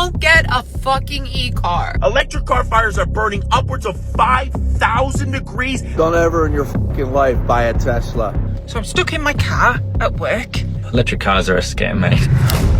don't get a fucking e-car. Electric car fires are burning upwards of 5,000 degrees. Don't ever in your fucking life buy a Tesla. So I'm stuck in my car at work. Electric cars are a scam, mate.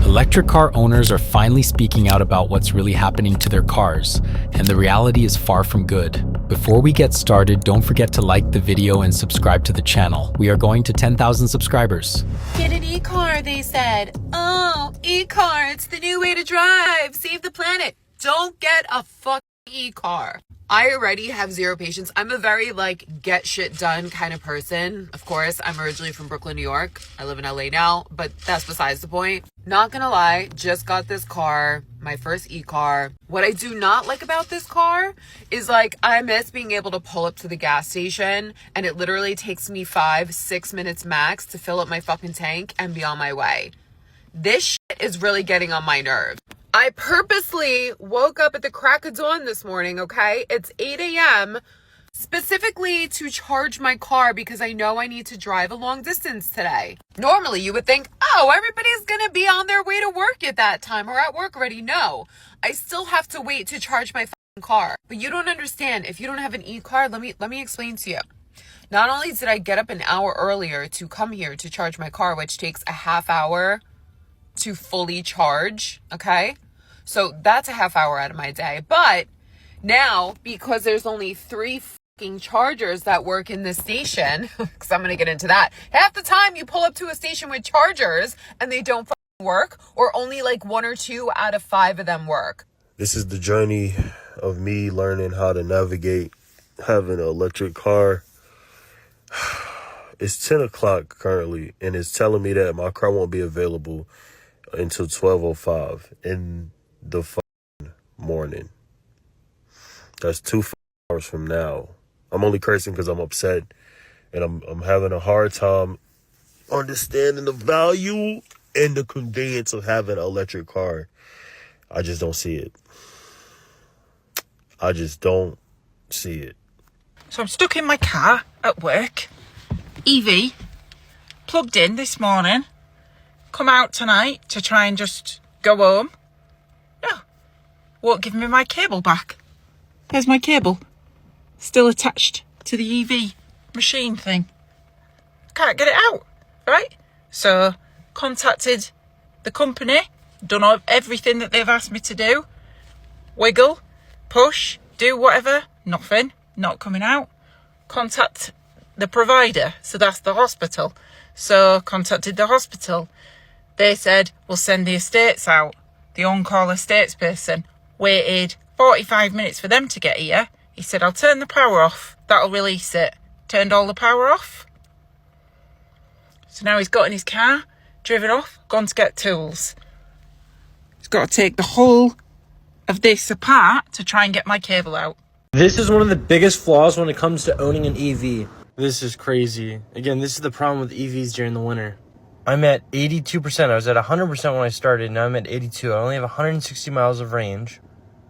Electric car owners are finally speaking out about what's really happening to their cars, and the reality is far from good. Before we get started, don't forget to like the video and subscribe to the channel. We are going to 10,000 subscribers. Get an e-car, they said. Oh, e-car, it's the new way to drive. Save the planet. Don't get a fucking e-car. I already have zero patience. I'm a very get shit done kind of person. Of course, I'm originally from Brooklyn, New York. I live in LA now, but that's besides the point. Not gonna lie, just got this car, my first e-car. What I do not like about this car is I miss being able to pull up to the gas station and it literally takes me 5-6 minutes max to fill up my fucking tank and be on my way. This shit is really getting on my nerves. I purposely woke up at the crack of dawn this morning, okay? It's 8 a.m. specifically to charge my car because I know I need to drive a long distance today. Normally, you would think, oh, everybody's gonna be on their way to work at that time or at work already. No, I still have to wait to charge my fucking car. But you don't understand. If you don't have an e-car, let me explain to you. Not only did I get up an hour earlier to come here to charge my car, which takes a half hour to fully charge, okay? So that's a half hour out of my day. But now, because there's only 3 fucking chargers that work in this station, because I'm going to get into that, half the time you pull up to a station with chargers and they don't fucking work, or only 1 or 2 out of 5 of them work. This is the journey of me learning how to navigate having an electric car. It's 10 o'clock currently, and it's telling me that my car won't be available until 12:05 in the morning. That's 2 hours from now. I'm only cursing because I'm upset, and I'm having a hard time understanding the value and the convenience of having an electric car. I just don't see it. I just don't see it. So I'm stuck in my car at work. EV, plugged in this morning. Come out tonight to try and just go home. No, won't give me my cable back. There's my cable, still attached to the EV machine thing. Can't get it out, right? So contacted the company, done everything that they've asked me to do. Wiggle, push, do whatever, nothing, not coming out. Contact the provider, so that's the hospital. So contacted the hospital. They said, we'll send the estates out. The on-call estates person waited 45 minutes for them to get here. He said, I'll turn the power off. That'll release it. Turned all the power off. So now he's got in his car, driven off, gone to get tools. He's got to take the whole of this apart to try and get my cable out. This is one of the biggest flaws when it comes to owning an EV. This is crazy. Again, this is the problem with EVs during the winter. I'm at 82%. I was at 100% when I started. Now I'm at 82. I only have 160 miles of range.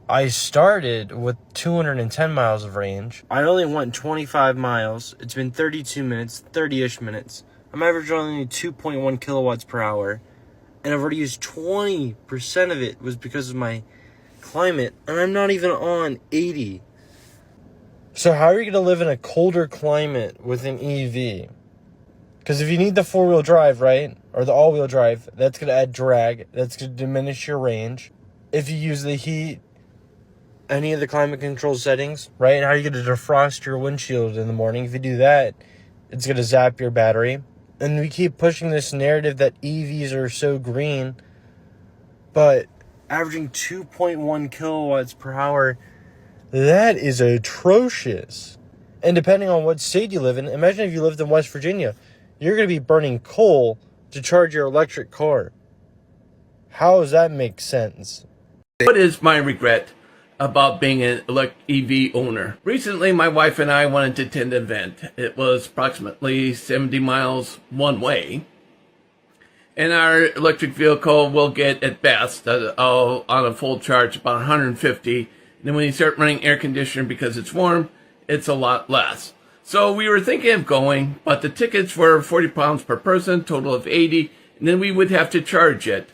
I started with 210 miles of range. I only went 25 miles. It's been 32 minutes, 30-ish minutes. I'm averaging only 2.1 kilowatts per hour. And I've already used 20% of it was because of my climate. And I'm not even on 80. So how are you going to live in a colder climate with an EV? Because if you need the 4-wheel drive, right, or the all-wheel drive, that's going to add drag. That's going to diminish your range. If you use the heat, any of the climate control settings, right, how are you going to defrost your windshield in the morning? If you do that, it's going to zap your battery. And we keep pushing this narrative that EVs are so green, but averaging 2.1 kilowatts per hour, that is atrocious. And depending on what state you live in, imagine if you lived in West Virginia, you're going to be burning coal to charge your electric car. How does that make sense? What is my regret about being an EV owner? Recently, my wife and I wanted to attend an event. It was approximately 70 miles one way. And our electric vehicle will get, at best, on a full charge, about 150. And then when you start running air conditioner because it's warm, it's a lot less. So we were thinking of going, but the tickets were £40 per person, total of 80, and then we would have to charge it.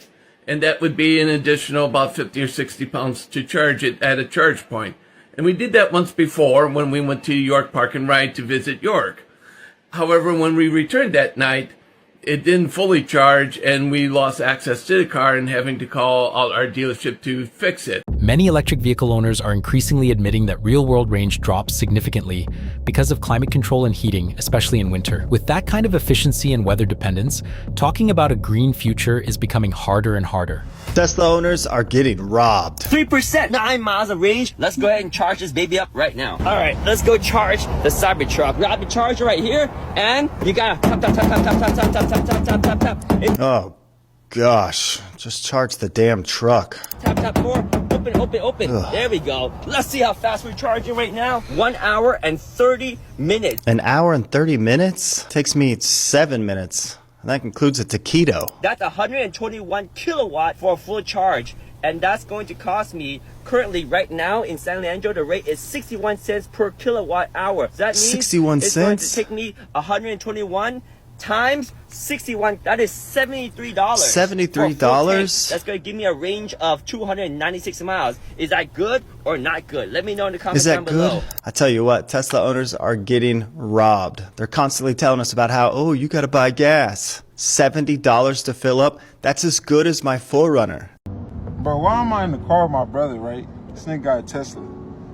And that would be an additional about 50 or 60 pounds to charge it at a charge point. And we did that once before when we went to York Park and Ride to visit York. However, when we returned that night, it didn't fully charge and we lost access to the car and having to call our dealership to fix it. Many electric vehicle owners are increasingly admitting that real-world range drops significantly because of climate control and heating, especially in winter. With that kind of efficiency and weather dependence, talking about a green future is becoming harder and harder. Tesla owners are getting robbed. 3%, 9 miles of range. Let's go ahead and charge this baby up right now. All right, let's go charge the Cybertruck. Grab the charger right here, and you gotta tap, tap, tap, tap, tap, tap, tap, tap, tap, tap, tap, tap. Oh, gosh. Just charge the damn truck. Tap, tap more. Open, open, open. Ugh. There we go. Let's see how fast we're charging right now. 1 hour and 30 minutes. An hour and 30 minutes? Takes me 7 minutes. And that includes a taquito. That's 121 kilowatt for a full charge. And that's going to cost me, currently right now in San Leandro, the rate is 61 cents per kilowatt hour. So that means 61 it's going cents? to take me 121 times 61. That is $73. $73? That's going to give me a range of 296 miles. Is that good or not good? Let me know in the comments Is that down good? below. I tell you what, Tesla owners are getting robbed. They're constantly telling us about how, oh, you gotta buy gas. $70 to fill up? That's as good as my 4Runner. Bro, why am I in the car with my brother, right? This nigga got a Tesla.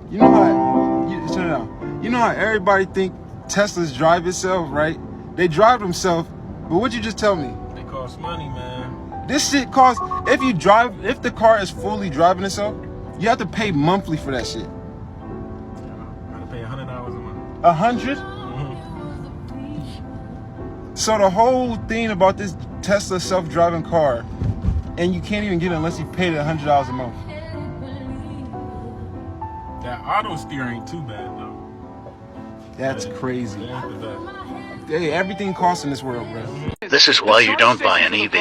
You know how, you know how everybody think Teslas drive itself, right? They drive themselves, but what you just tell me? They cost money, man. This shit costs, if the car is fully driving itself, you have to pay monthly for that shit. I gotta pay $100 a month. 100? So the whole thing about this Tesla self-driving car, and you can't even get it unless you pay the $100 a month. That auto steer ain't too bad though. That's crazy. Yeah, that's the best. Hey, everything costs in this world, bro. This is why you don't buy an EV.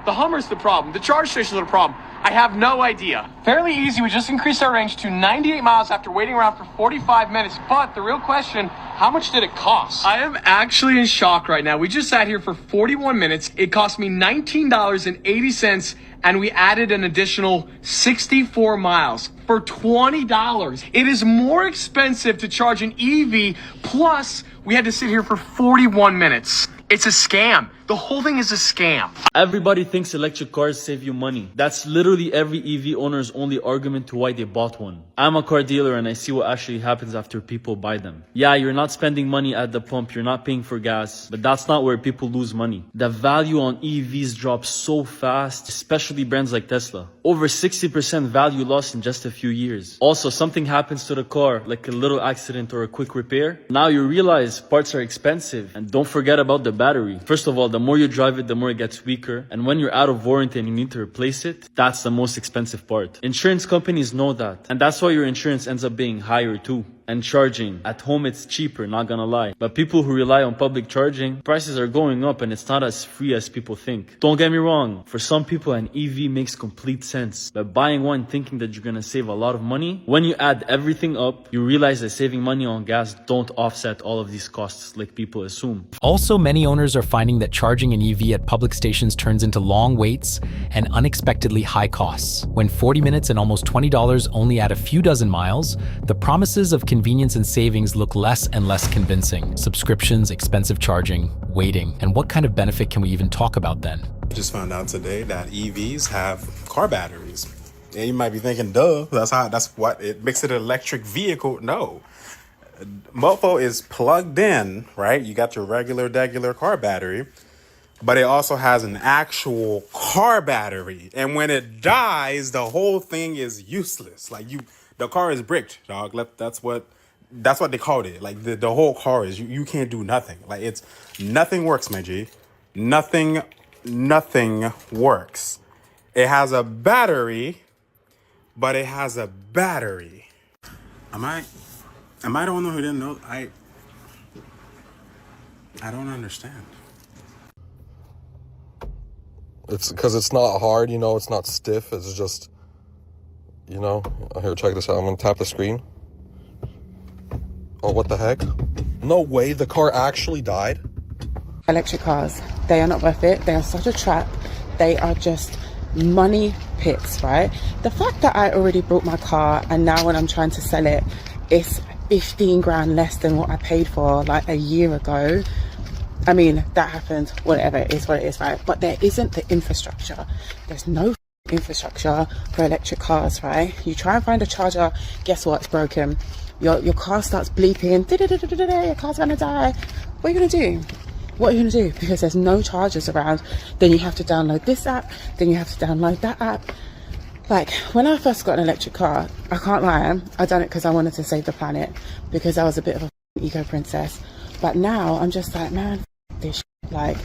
The Hummer's the problem. The charge stations are the problem. I have no idea. Fairly easy. We just increased our range to 98 miles after waiting around for 45 minutes. But the real question, how much did it cost? I am actually in shock right now. We just sat here for 41 minutes. It cost me $19.80, and we added an additional 64 miles for $20. It is more expensive to charge an EV, plus we had to sit here for 41 minutes. It's a scam. The whole thing is a scam. Everybody thinks electric cars save you money. That's literally every EV owner's only argument to why they bought one. I'm a car dealer and I see what actually happens after people buy them. Yeah, you're not spending money at the pump, you're not paying for gas, but that's not where people lose money. The value on EVs drops so fast, especially brands like Tesla. Over 60% value lost in just a few years. Also, something happens to the car, like a little accident or a quick repair. Now you realize parts are expensive, and don't forget about the battery. First of all, the more you drive it, the more it gets weaker. And when you're out of warranty and you need to replace it, that's the most expensive part. Insurance companies know that. And that's why your insurance ends up being higher too. And charging. At home it's cheaper, not gonna lie. But people who rely on public charging, prices are going up and it's not as free as people think. Don't get me wrong, for some people an EV makes complete sense. But buying one thinking that you're gonna save a lot of money, when you add everything up, you realize that saving money on gas don't offset all of these costs like people assume. Also, many owners are finding that charging an EV at public stations turns into long waits and unexpectedly high costs. When 40 minutes and almost $20 only add a few dozen miles, the promises of convenience and savings look less and less convincing. Subscriptions, expensive charging, waiting, and what kind of benefit can we even talk about then? I just found out today that EVs have car batteries. And you might be thinking, duh, that's what it makes it an electric vehicle. No. Mofo is plugged in, right? You got your regular car battery, but it also has an actual car battery. And when it dies, the whole thing is useless. Like the car is bricked, dog. That's what they called it. Like the whole car is, you can't do nothing. Like nothing works, my G. Nothing works. It has a battery, but it has a battery. Am I the one who didn't know? I don't understand. It's because it's not hard, it's not stiff. It's just, here, check this out. I'm gonna tap the screen. Oh, what the heck? No way, the car actually died. Electric cars, they are not worth it. They are such a trap. They are just money pits, right? The fact that I already bought my car and now when I'm trying to sell it, it's 15 grand less than what I paid for like a year ago. I mean, that happens, whatever, it is what it is, right? But there isn't the infrastructure. There's no infrastructure for electric cars, right? You try and find a charger, guess what? It's broken. Your car starts bleeping, your car's gonna die. What are you gonna do? What are you gonna do? Because there's no chargers around. Then you have to download this app, then you have to download that app. Like, when I first got an electric car, I can't lie, I done it because I wanted to save the planet, because I was a bit of a eco princess. But now I'm just like, man, this shit. Like,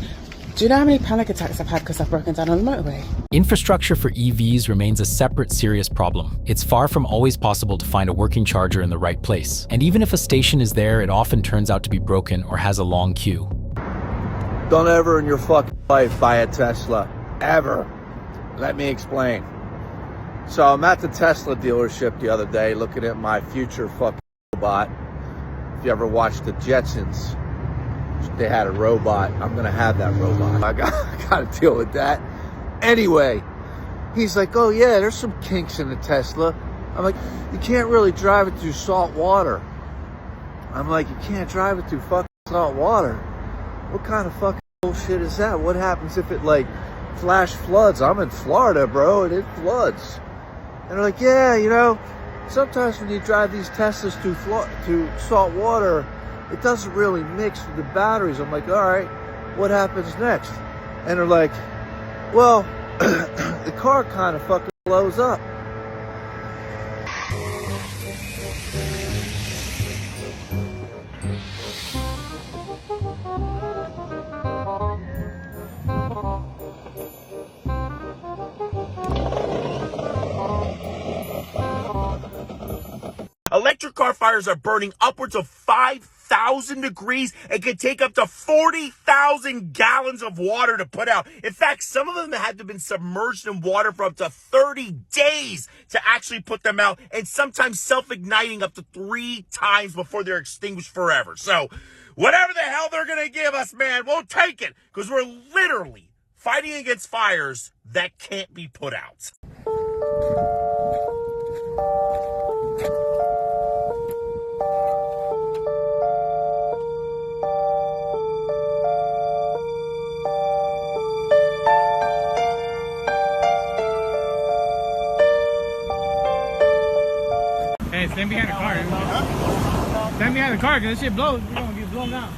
do you know how many panic attacks I've had because I've broken down on the motorway? Infrastructure for EVs remains a separate serious problem. It's far from always possible to find a working charger in the right place. And even if a station is there, it often turns out to be broken or has a long queue. Don't ever in your fucking life buy a Tesla. Ever. Let me explain. So I'm at the Tesla dealership the other day looking at my future fucking robot. If you ever watched the Jetsons, they had a robot. I'm gonna have that robot. I gotta deal with that. Anyway, he's like, oh yeah, there's some kinks in the Tesla. I'm like, you can't really drive it through salt water. I'm like, you can't drive it through fucking salt water? What kind of fucking bullshit is that? What happens if it like flash floods? I'm in Florida, bro, and it floods. And they're like, yeah, you know, sometimes when you drive these Teslas through salt water, it doesn't really mix with the batteries. I'm like, all right, what happens next? And they're like, well, the car kind of fucking blows up. Electric car fires are burning upwards of 5,000 degrees and can take up to 40,000 gallons of water to put out. In fact, some of them had to have been submerged in water for up to 30 days to actually put them out, and sometimes self-igniting up to 3 times before they're extinguished forever. So whatever the hell they're going to give us, man, we'll take it, because we're literally fighting against fires that can't be put out. Hey, stand behind the car. Huh? Stand behind the car, because this shit blows. You're going to get blown down.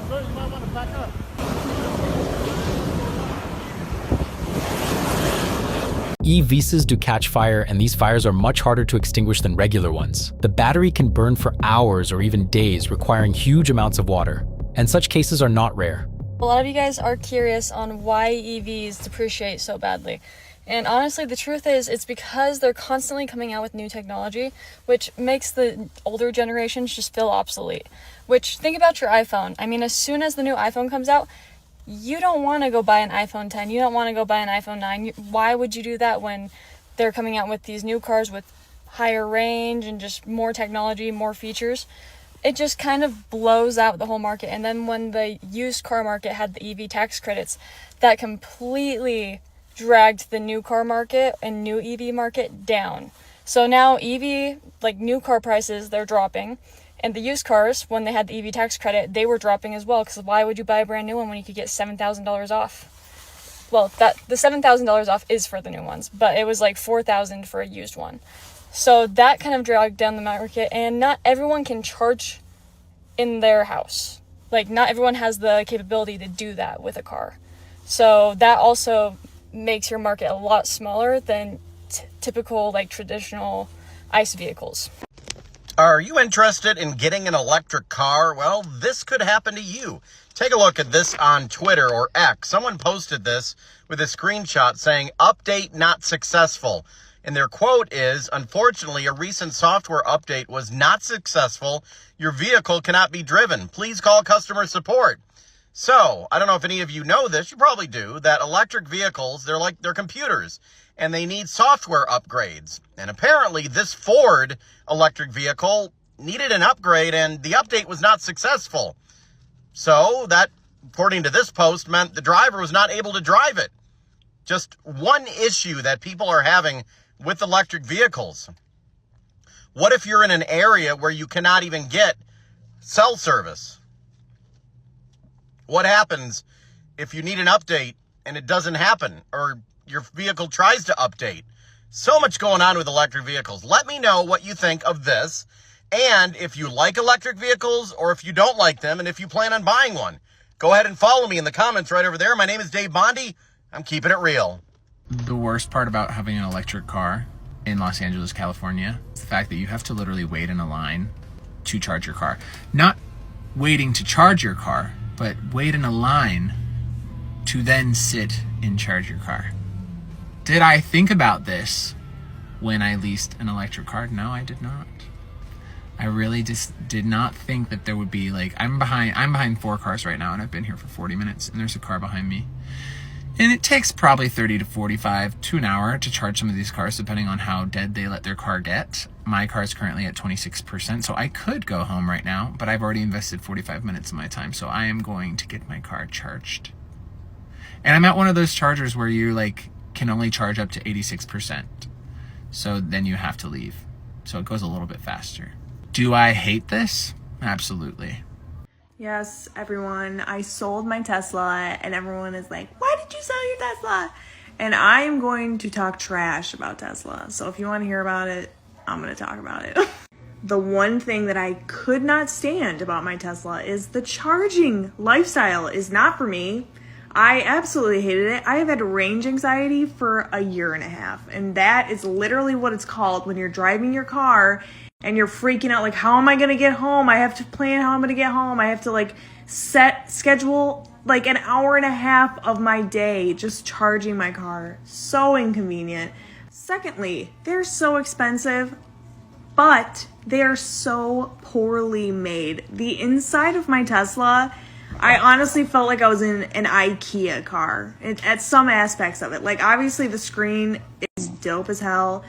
You might want to back up. E-Visas do catch fire, and these fires are much harder to extinguish than regular ones. The battery can burn for hours or even days, requiring huge amounts of water. And such cases are not rare. A lot of you guys are curious on why EVs depreciate so badly. And honestly, the truth is, it's because they're constantly coming out with new technology, which makes the older generations just feel obsolete. Which, think about your iPhone. I mean, as soon as the new iPhone comes out, you don't want to go buy an iPhone 10. You don't want to go buy an iPhone 9. Why would you do that when they're coming out with these new cars with higher range and just more technology, more features? It just kind of blows out the whole market. And then when the used car market had the EV tax credits, that completely dragged the new car market and new EV market down. So now EV, like new car prices, they're dropping. And the used cars, when they had the EV tax credit, they were dropping as well, because why would you buy a brand new one when you could get $7,000 off? Well, the $7,000 off is for the new ones, but it was like $4,000 for a used one. So that kind of dragged down the market, and not everyone can charge in their house. Like, not everyone has the capability to do that with a car. So that also makes your market a lot smaller than typical, like, traditional ICE vehicles. Are you interested in getting an electric car? Well, this could happen to you. Take a look at this on Twitter or X. Someone posted this with a screenshot saying, "Update not successful." And their quote is, "Unfortunately, a recent software update was not successful. Your vehicle cannot be driven. Please call customer support." So, I don't know if any of you know this, you probably do, that electric vehicles, they're computers, and they need software upgrades. And apparently this Ford electric vehicle needed an upgrade, and the update was not successful. So that, according to this post, meant the driver was not able to drive it. Just one issue that people are having with electric vehicles. What if you're in an area where you cannot even get cell service? What happens if you need an update and it doesn't happen, or your vehicle tries to update? So much going on with electric vehicles. Let me know what you think of this, and if you like electric vehicles or if you don't like them, and if you plan on buying one. Go ahead and follow me in the comments right over there. My name is Dave Bondi. I'm keeping it real. The worst part about having an electric car in Los Angeles, California, is the fact that you have to literally wait in a line to charge your car. Not waiting to charge your car, but wait in a line to then sit and charge your car. Did I think about this when I leased an electric car? No, I did not. I really just did not think that there would be, like, I'm behind 4 cars right now, and I've been here for 40 minutes, and there's a car behind me. And it takes probably 30 to 45 to an hour to charge some of these cars, depending on how dead they let their car get. My car is currently at 26%, so I could go home right now, but I've already invested 45 minutes of my time, so I am going to get my car charged. And I'm at one of those chargers where you, like, can only charge up to 86%. So then you have to leave. So it goes a little bit faster. Do I hate this? Absolutely. Yes, everyone, I sold my Tesla and everyone is like, why did you sell your Tesla? And I am going to talk trash about Tesla. So if you want to hear about it, I'm going to talk about it. The one thing that I could not stand about my Tesla is the charging lifestyle is not for me. I absolutely hated it. I have had range anxiety for a year and a half. And that is literally what it's called when you're driving your car and you're freaking out, like, how am I going to get home? I have to plan how I'm going to get home. I have to, like, schedule, like, an hour and a half of my day just charging my car. So inconvenient. Secondly, they're so expensive, but they are so poorly made. The inside of my Tesla, I honestly felt like I was in an IKEA car at some aspects of it. Like, obviously the screen is dope as hell,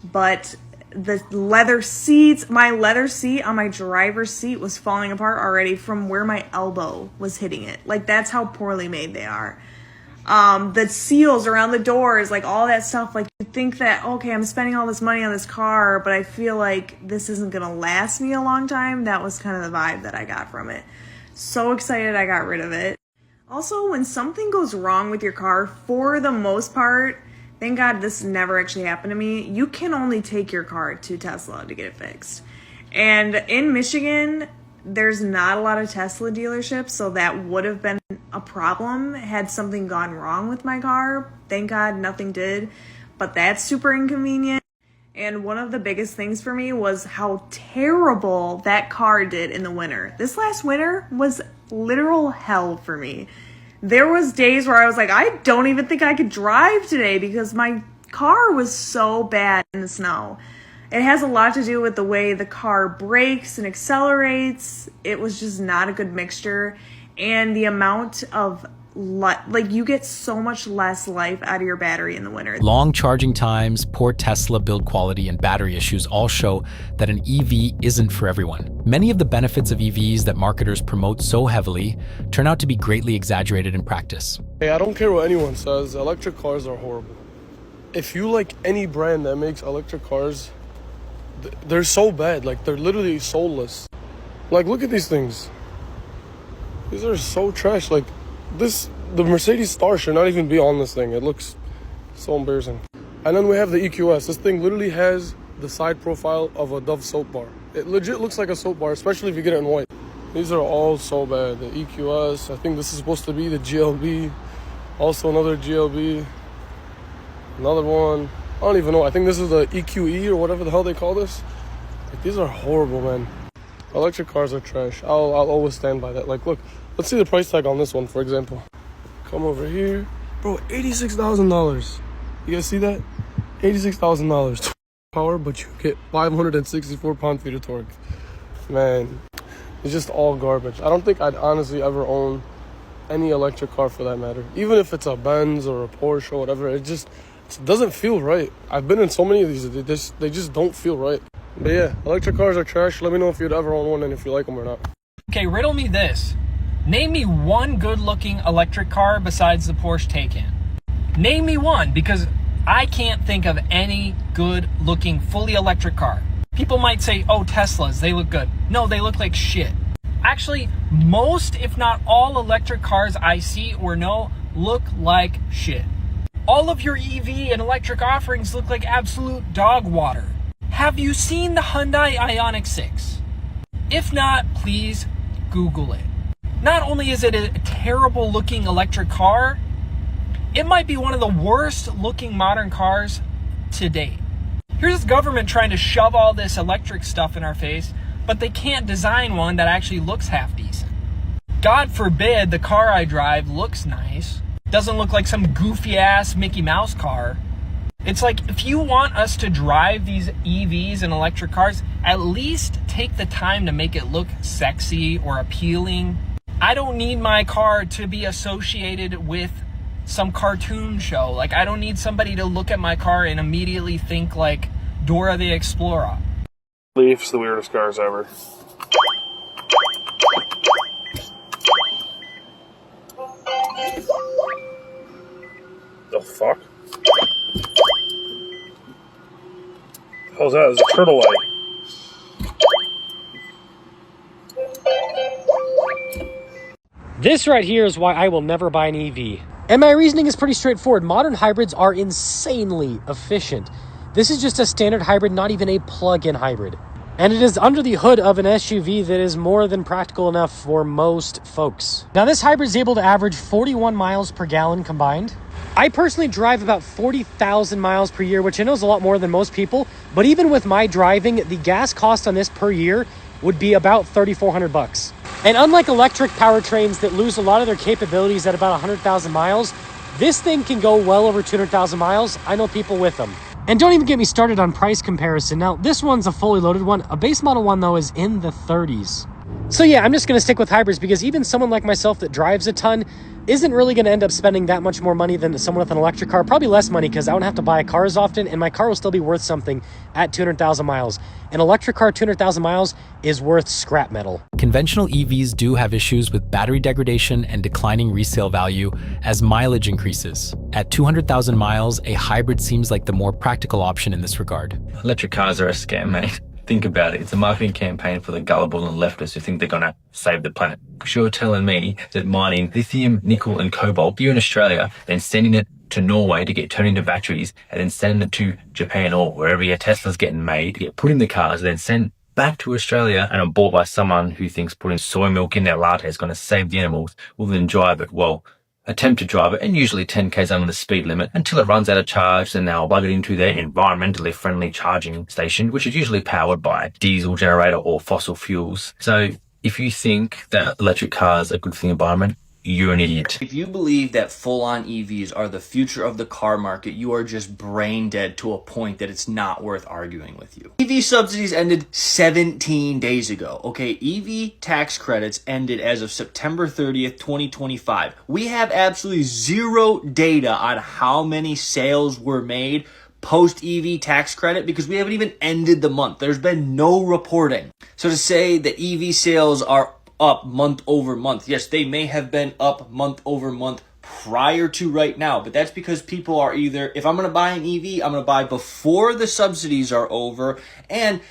but the leather seats, my leather seat on my driver's seat was falling apart already from where my elbow was hitting it. Like, that's how poorly made they are. The seals around the doors, like all that stuff, like you think that, okay, I'm spending all this money on this car, but I feel like this isn't gonna last me a long time. That was kind of the vibe that I got from it. So excited I got rid of it. Also, when something goes wrong with your car, for the most part, thank God this never actually happened to me, you can only take your car to Tesla to get it fixed. And in Michigan, there's not a lot of Tesla dealerships, so that would have been a problem had something gone wrong with my car. Thank God nothing did, but that's super inconvenient. And one of the biggest things for me was how terrible that car did in the winter. This last winter was literal hell for me. There was days where I was like, I don't even think I could drive today because my car was so bad in the snow. It has a lot to do with the way the car brakes and accelerates. It was just not a good mixture. And the amount of, like, you get so much less life out of your battery in the winter. Long charging times, poor Tesla build quality, and battery issues all show that an EV isn't for everyone. Many of the benefits of EVs that marketers promote so heavily turn out to be greatly exaggerated in practice. Hey, I don't care what anyone says, electric cars are horrible. If you like any brand that makes electric cars, they're so bad. Like, they're literally soulless. Like, look at these things. These are so trash. Like, the Mercedes Star should not even be on this thing. It looks so embarrassing. And then we have the EQS. This thing literally has the side profile of a Dove soap bar. It legit looks like a soap bar, especially if you get it in white. These are all so bad. The EQS, I think this is supposed to be the GLB. Also another GLB. Another one. I don't even know. I think this is the EQE or whatever the hell they call this. Like, these are horrible, man. Electric cars are trash. I'll always stand by that. Like, look, let's see the price tag on this one, for example. Come over here. Bro, $86,000. You guys see that? $86,000 power, but you get 564 pound-feet of torque. Man, it's just all garbage. I don't think I'd honestly ever own any electric car for that matter. Even if it's a Benz or a Porsche or whatever, it doesn't feel right. I've been in so many of these, they just don't feel right. But yeah, electric cars are trash. Let me know if you'd ever own one and if you like them or not. Okay, riddle me this. Name me one good-looking electric car besides the Porsche Taycan. Name me one, because I can't think of any good looking fully electric car. People might say, oh, Teslas, they look good. No, they look like shit. Actually, most, if not all electric cars I see or know look like shit. All of your EV and electric offerings look like absolute dog water. Have you seen the Hyundai Ioniq 6? If not, please Google it. Not only is it a terrible looking electric car, it might be one of the worst looking modern cars to date. Here's the government trying to shove all this electric stuff in our face, but they can't design one that actually looks half decent. God forbid the car I drive looks nice. Doesn't look like some goofy ass Mickey Mouse car. It's like, if you want us to drive these EVs and electric cars, at least take the time to make it look sexy or appealing. I don't need my car to be associated with some cartoon show. Like, I don't need somebody to look at my car and immediately think like Dora the Explorer. Leaf's the weirdest cars ever. The fuck? How's that? It's a turtle light. This right here is why I will never buy an EV. And my reasoning is pretty straightforward. Modern hybrids are insanely efficient. This is just a standard hybrid, not even a plug-in hybrid. And it is under the hood of an SUV that is more than practical enough for most folks. Now, this hybrid is able to average 41 miles per gallon combined. I personally drive about 40,000 miles per year, which I know is a lot more than most people. But even with my driving, the gas cost on this per year would be about $3,400. And unlike electric powertrains that lose a lot of their capabilities at about 100,000 miles, this thing can go well over 200,000 miles. I know people with them. And don't even get me started on price comparison. Now, this one's a fully loaded one. A base model one, though, is in the 30s. So yeah, I'm just going to stick with hybrids because even someone like myself that drives a ton isn't really going to end up spending that much more money than someone with an electric car. Probably less money because I don't have to buy a car as often, and my car will still be worth something at 200,000 miles. An electric car 200,000 miles is worth scrap metal. Conventional EVs do have issues with battery degradation and declining resale value as mileage increases. At 200,000 miles, a hybrid seems like the more practical option in this regard. Electric cars are a scam, mate. Think about it. It's a marketing campaign for the gullible and leftists who think they're going to save the planet. Because you're telling me that mining lithium, nickel and cobalt here in Australia, then sending it to Norway to get turned into batteries, and then sending it to Japan or wherever your Tesla's getting made to get put in the cars, and then sent back to Australia and are bought by someone who thinks putting soy milk in their latte is going to save the animals, will then drive it, well, attempt to drive it, and usually 10 k's under the speed limit until it runs out of charge, and they'll plug it into their environmentally friendly charging station, which is usually powered by diesel generator or fossil fuels. So if you think that electric cars are good for the environment, you're an idiot. If you believe that full-on EVs are the future of the car market, you are just brain dead to a point that it's not worth arguing with you. EV subsidies ended 17 days ago. Okay, EV tax credits ended as of September 30th, 2025. We have absolutely zero data on how many sales were made post EV tax credit because we haven't even ended the month. There's been no reporting. So to say that EV sales are up month over month, yes, they may have been up month over month prior to right now, but that's because people are either, if I'm going to buy an EV, I'm going to buy before the subsidies are over, and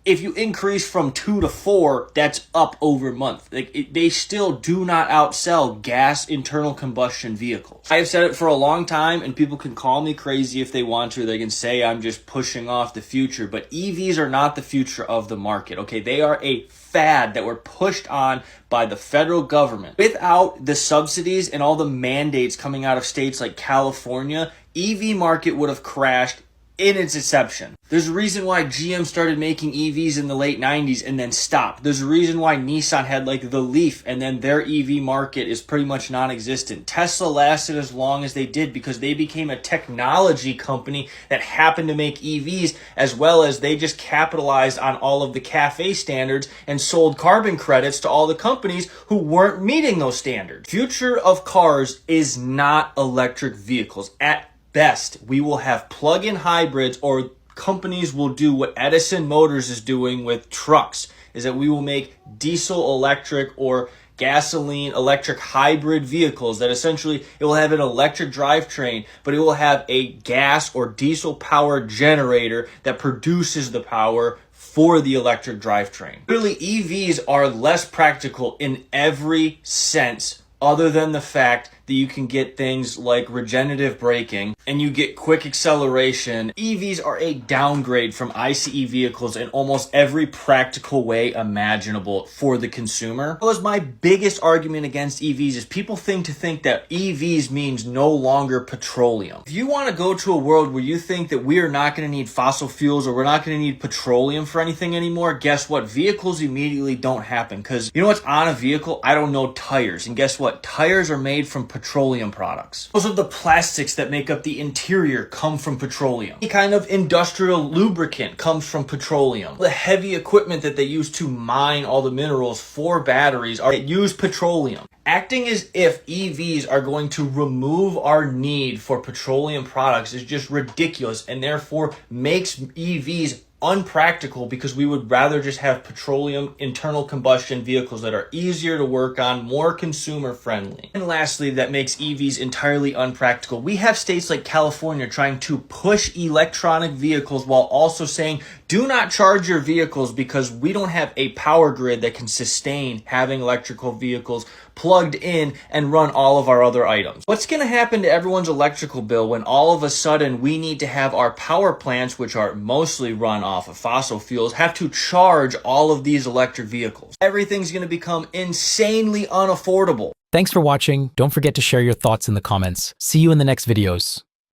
if you increase from 2 to 4, that's up over month. They still do not outsell gas internal combustion vehicles. I have said it for a long time, and people can call me crazy if they want to. They can say I'm just pushing off the future, but EVs are not the future of the market, okay? They are a fad that were pushed on by the federal government. Without the subsidies and all the mandates coming out of states like California, EV market would have crashed in its inception. There's a reason why GM started making EVs in the late 90s and then stopped. There's a reason why Nissan had like the Leaf and then their EV market is pretty much non-existent. Tesla lasted as long as they did because they became a technology company that happened to make EVs, as well as they just capitalized on all of the CAFE standards and sold carbon credits to all the companies who weren't meeting those standards. Future of cars is not electric vehicles. At best, we will have plug-in hybrids, or companies will do what Edison Motors is doing with trucks, is that we will make diesel electric or gasoline electric hybrid vehicles that essentially it will have an electric drivetrain, but it will have a gas or diesel power generator that produces the power for the electric drivetrain. Really, EVs are less practical in every sense other than the fact that you can get things like regenerative braking and you get quick acceleration. EVs are a downgrade from ICE vehicles in almost every practical way imaginable for the consumer. Well, my biggest argument against EVs is people think that EVs means no longer petroleum. If you want to go to a world where you think that we are not going to need fossil fuels or we're not going to need petroleum for anything anymore, guess what? Vehicles immediately don't happen, because you know what's on a vehicle? I don't know, tires. And guess what? Tires are made from petroleum products. Most of the plastics that make up the interior come from petroleum. Any kind of industrial lubricant comes from petroleum. The heavy equipment that they use to mine all the minerals for batteries use petroleum. Acting as if EVs are going to remove our need for petroleum products is just ridiculous, and therefore makes EVs unpractical, because we would rather just have petroleum internal combustion vehicles that are easier to work on, more consumer friendly. And lastly, that makes EVs entirely unpractical. We have states like California trying to push electronic vehicles while also saying, do not charge your vehicles, because we don't have a power grid that can sustain having electrical vehicles plugged in and run all of our other items. What's going to happen to everyone's electrical bill when all of a sudden we need to have our power plants, which are mostly run off of fossil fuels, have to charge all of these electric vehicles? Everything's going to become insanely unaffordable. Thanks for watching. Don't forget to share your thoughts in the comments. See you in the next videos.